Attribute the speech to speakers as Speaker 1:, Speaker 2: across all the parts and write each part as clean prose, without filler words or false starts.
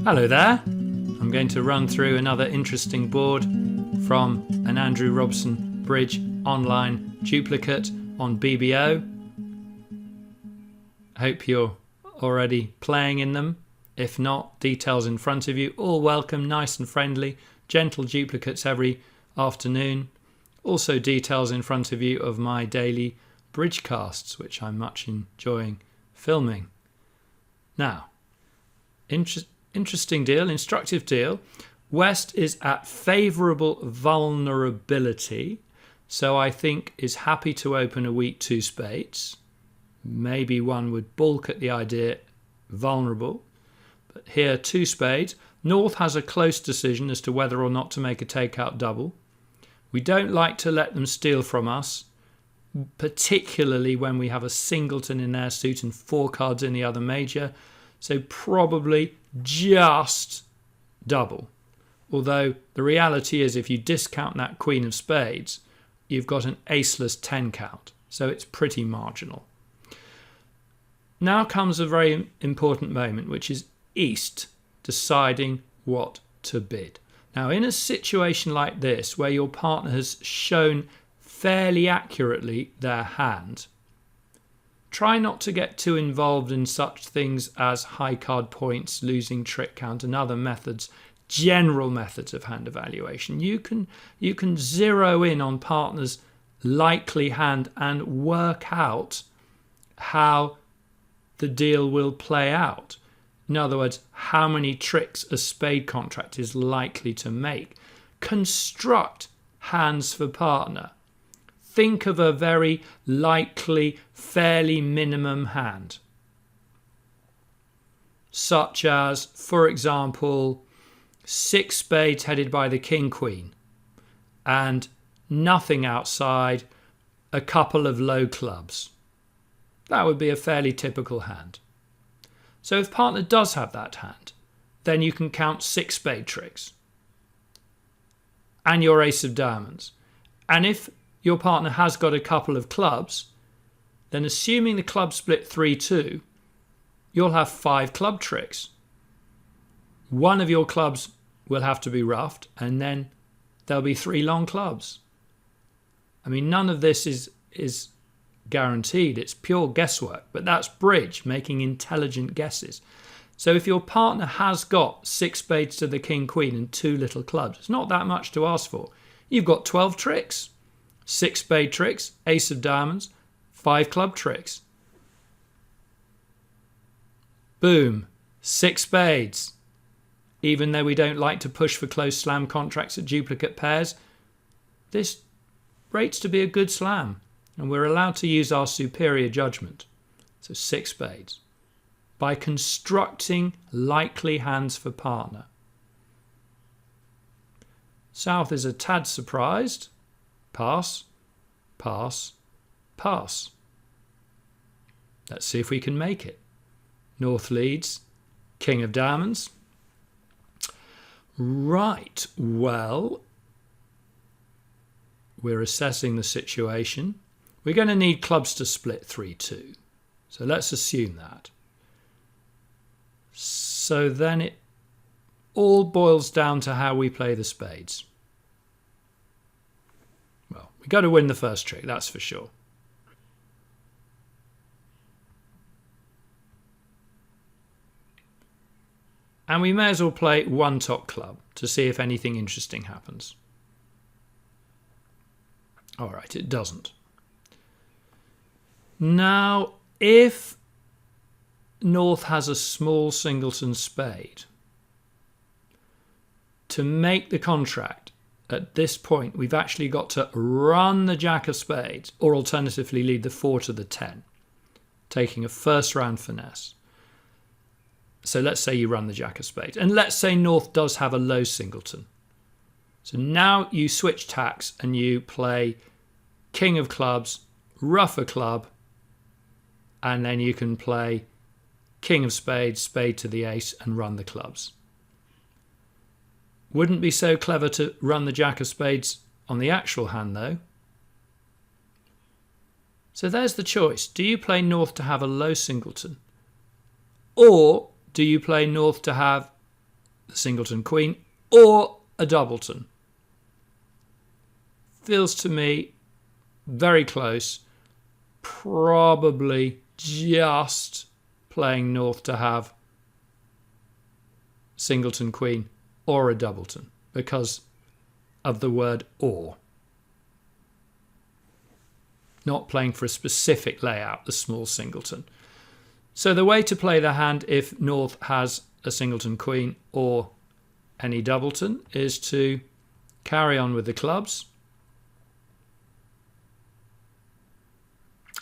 Speaker 1: Hello there. I'm going to run through another interesting board from an Andrew Robson Bridge online duplicate on BBO. Hope you're already playing in them. If not, details in front of you. All welcome, nice and friendly, gentle duplicates every afternoon. Also details in front of you of my daily bridge casts, which I'm much enjoying filming. Now, interesting deal, instructive deal. West is at favourable vulnerability, so I think is happy to open a weak two spades. Maybe one would balk at the idea vulnerable, but here two spades. North has a close decision as to whether or not to make a takeout double. We don't like to let them steal from us, particularly when we have a singleton in their suit and four cards in the other major, so probably just double. Although the reality is if you discount that queen of spades, you've got an aceless 10 count, so it's pretty marginal. Now comes a very important moment, which is East deciding what to bid. Now, in a situation like this, where your partner has shown fairly accurately their hand, try not to get too involved in such things as high card points, losing trick count, and other methods, general methods of hand evaluation. You can zero in on partner's likely hand and work out how the deal will play out. In other words, how many tricks a spade contract is likely to make. Construct hands for partner. Think of a very likely, fairly minimum hand. Such as, for example, 6 spades headed by the king-queen and nothing outside, a couple of low clubs. That would be a fairly typical hand. So if partner does have that hand, then you can count 6 spade tricks and your ace of diamonds. And if your partner has got a couple of clubs, then assuming the club split 3-2, you'll have 5 club tricks. One of your clubs will have to be roughed, and then there'll be 3 long clubs. I mean, none of this is guaranteed. It's pure guesswork, but that's bridge, making intelligent guesses. So if your partner has got 6 spades to the king queen and 2 little clubs, it's not that much to ask for. You've got 12 tricks, 6 spade tricks, ace of diamonds, 5 club tricks. Boom, 6 spades. Even though we don't like to push for close slam contracts at duplicate pairs, this rates to be a good slam. And we're allowed to use our superior judgment, so 6 spades, by constructing likely hands for partner. South is a tad surprised. Pass, pass, pass. Let's see if we can make it. North leads, king of diamonds. Right, well, we're assessing the situation. We're going to need clubs to split 3-2. So let's assume that. So then it all boils down to how we play the spades. Well, we've got to win the first trick, that's for sure. And we may as well play one top club to see if anything interesting happens. All right, it doesn't. Now, if North has a small singleton spade, to make the contract at this point, we've actually got to run the jack of spades, or alternatively lead the 4 to the 10, taking a first round finesse. So let's say you run the jack of spades. And let's say North does have a low singleton. So now you switch tacks and you play king of clubs, rougher club, and then you can play king of spades, spade to the ace, and run the clubs. Wouldn't be so clever to run the jack of spades on the actual hand, though. So there's the choice. Do you play North to have a low singleton? Or do you play North to have the singleton queen or a doubleton. Feels to me very close, probably just playing North to have singleton queen or a doubleton because of the word or. Not playing for a specific layout, the small singleton. So the way to play the hand if North has a singleton queen or any doubleton is to carry on with the clubs.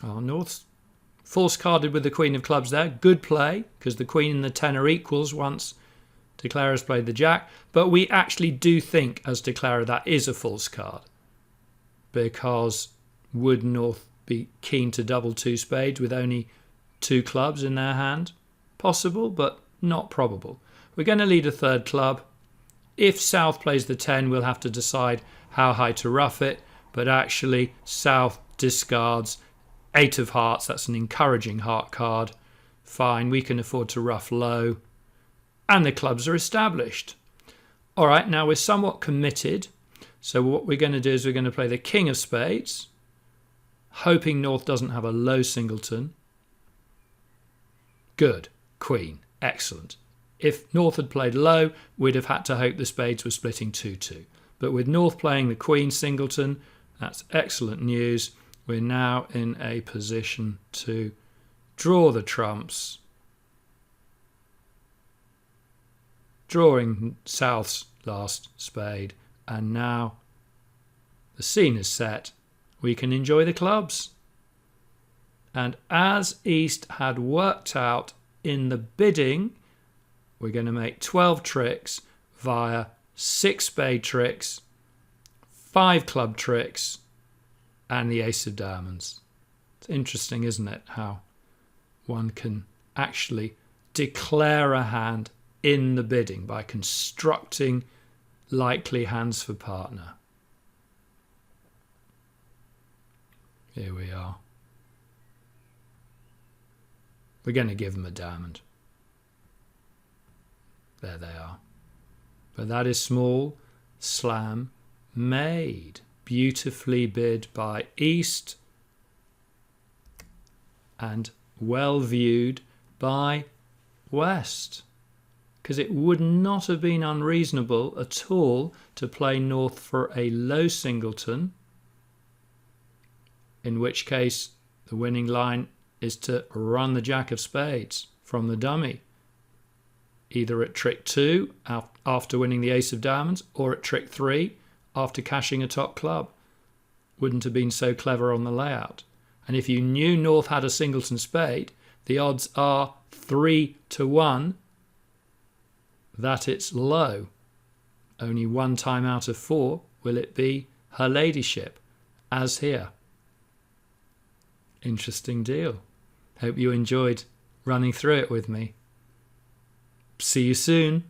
Speaker 1: Oh, North's false carded with the queen of clubs there. Good play, because the queen and the 10 are equals once Declarer has played the jack. But we actually do think, as Declarer, that is a false card. Because would North be keen to double 2 spades with only 2 clubs in their hand? Possible, but not probable. We're going to lead a third club. If South plays the 10, we'll have to decide how high to rough it. But actually, South discards 8 of hearts. That's an encouraging heart card. Fine, we can afford to rough low. And the clubs are established. All right, now we're somewhat committed. So what we're going to do is we're going to play the king of spades, hoping North doesn't have a low singleton. Good. Queen. Excellent. If North had played low, we'd have had to hope the spades were splitting 2-2. But with North playing the queen singleton, that's excellent news. We're now in a position to draw the trumps, drawing South's last spade, and now the scene is set. We can enjoy the clubs. And as East had worked out in the bidding, we're going to make 12 tricks via 6 spade tricks, 5 club tricks, and the ace of diamonds. It's interesting, isn't it, how one can actually declare a hand in the bidding by constructing likely hands for partner. Here we are. We're going to give them a diamond. There they are. But that is small, slam, made. Beautifully bid by East and well viewed by West. Because it would not have been unreasonable at all to play North for a low singleton, in which case the winning line is to run the jack of spades from the dummy, either at trick 2 after winning the ace of diamonds or at trick 3 after cashing a top club. Wouldn't have been so clever on the layout. And if you knew North had a singleton spade, the odds are 3-1 that it's low. Only 1 time out of 4 will it be her ladyship, as here. Interesting deal. Hope you enjoyed running through it with me. See you soon.